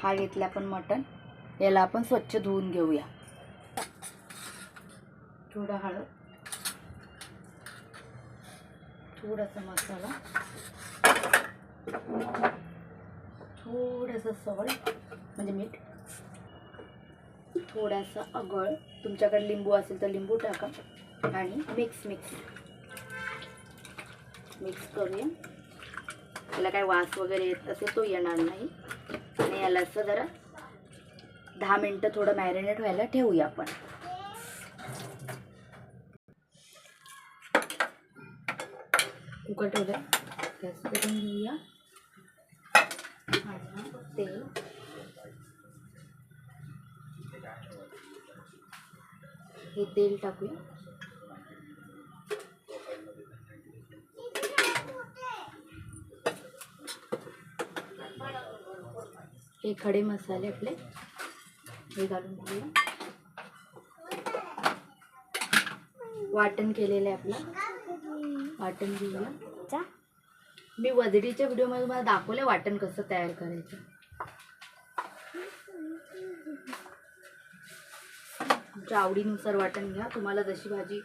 हा घेतला आपण मटण, याला आपण स्वच्छ धुवून घेऊया. थोडा हळद, थोडासा मसाला, थोडंसं सॉल्ट म्हणजे मीठ, थोडासा आगळ, तुमच्याकडे लिंबू असेल तर लिंबू टाका आणि मिक्स करूया. याला काय वास वगैरे येत असेल तो येणार नाही. आणि याला असं जरा 10 मिनटं थोडं मॅरिनेट व्हायला ठेवूया आपण. कुकर ठेवलं, गॅस पेटवून घेऊया. आणि तेल, हे तेल टाकूया. हे खडे मसाले आपले हे घालून घेऊया. वाटण केलेलं आहे आपलं, वाटण घेऊया. मी वजडीच्या व्हिडिओमध्ये तुम्हाला दाखवलं वाटण कसं तयार करायचं. तुमच्या आवडीनुसार वाटण घ्या, तुम्हाला जशी भाजी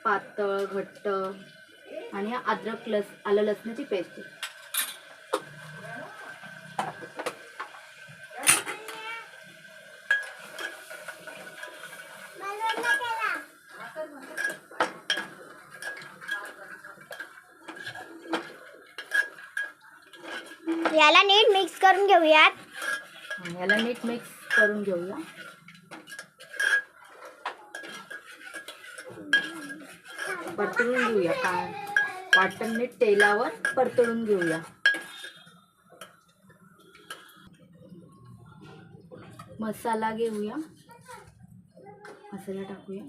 पातळ घट्ट. आणि अद्रक आलं लसणाची पेस्ट. याला नीट मिक्स करून घेऊयात. परतून घेऊया. वाटण नीट तेलावर परतून घेऊया. मसाला घेऊया, मसाला टाकूया.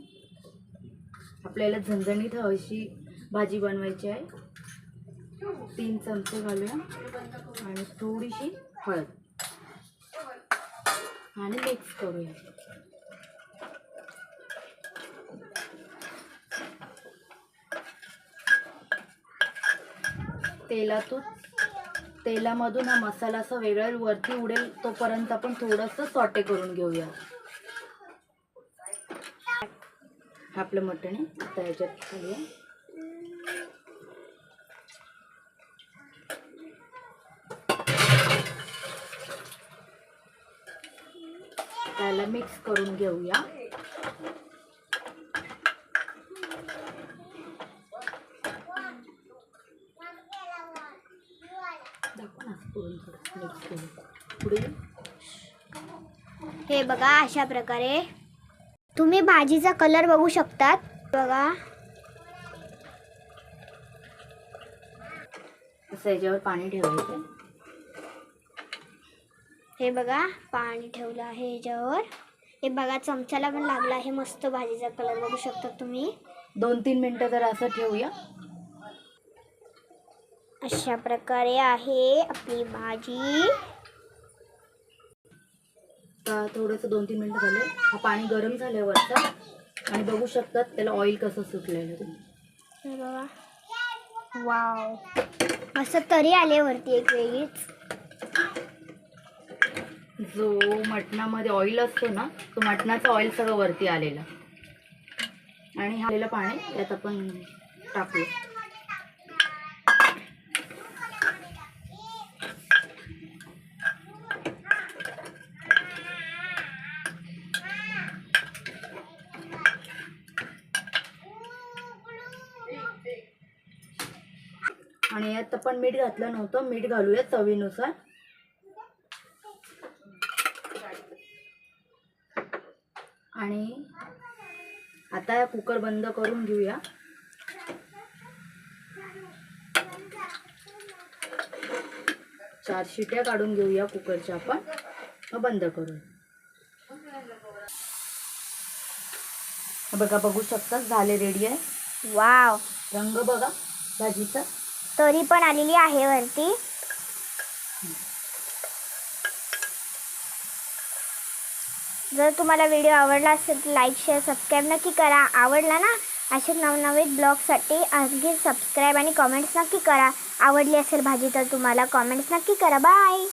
आपल्याला झणझणीत अशी भाजी बनवायची आहे. 3 चमचे घालूया आणि थोडीशी हळद आणि मिक्स करूया. तेलामधून हा मसाला असा वेगळा वरती उडेल तोपर्यंत आपण थोडंसं सॉटे करून घेऊया. आपलं मटण आहे, आता ह्याच्यात घालूया. त्याला मिक्स करून घेऊया. हे बघा अशा प्रकारे तुम्ही भाजीचा कलर बघू शकतात. बघा असं याच्यावर पाणी ठेवायचं. हे बघा पाणी ठेवलं आहे याच्यावर. हे बघा चमच्याला पण लागला आहे. मस्त भाजीचा कलर बघू शकता तुम्ही. 2-3 मिनिटं जर असं ठेवूया. अशा प्रकारे आहे आपली भाजी. थोडंसं 2-3 मिनिटं झाले. हा पाणी गरम झाल्यावरचा आणि बघू शकतात त्याला ऑइल कसं सुटलेलं तुम्ही. हे बघा, वाव, असं तरी आले वरती एक वेगळीच. जो मटणामध्ये ऑइल असतो ना, तो मटणाचं ऑइल सगळं वरती आलेलं. आणि हा आलेलं पाणी यात आपण टाकूया. आणि यात आपण मीठ घातलं नव्हतं, मीठ घालूया चवीनुसार. आणि आता कुकर बंद करून घेऊया. 4 शिट्या काढून घेऊया कुकरच्या आपण, मग बंद करूया. बघा, बघू शकता झाले, रेडी आहे. वाव, रंग बघा भाजीचा तरी पण आलेली आहे वरती. जर तुम्हाला व्हिडिओ आवडला असेल तर लाईक शेअर सबस्क्राईब नक्की करा. आवडला ना असे नवनवीन ब्लॉगसाठी आणखी सबस्क्राईब आणि कमेंट्स नक्की करा. आवडली असेल भाजी तर तुम्हाला कमेंट्स नक्की करा. बाय.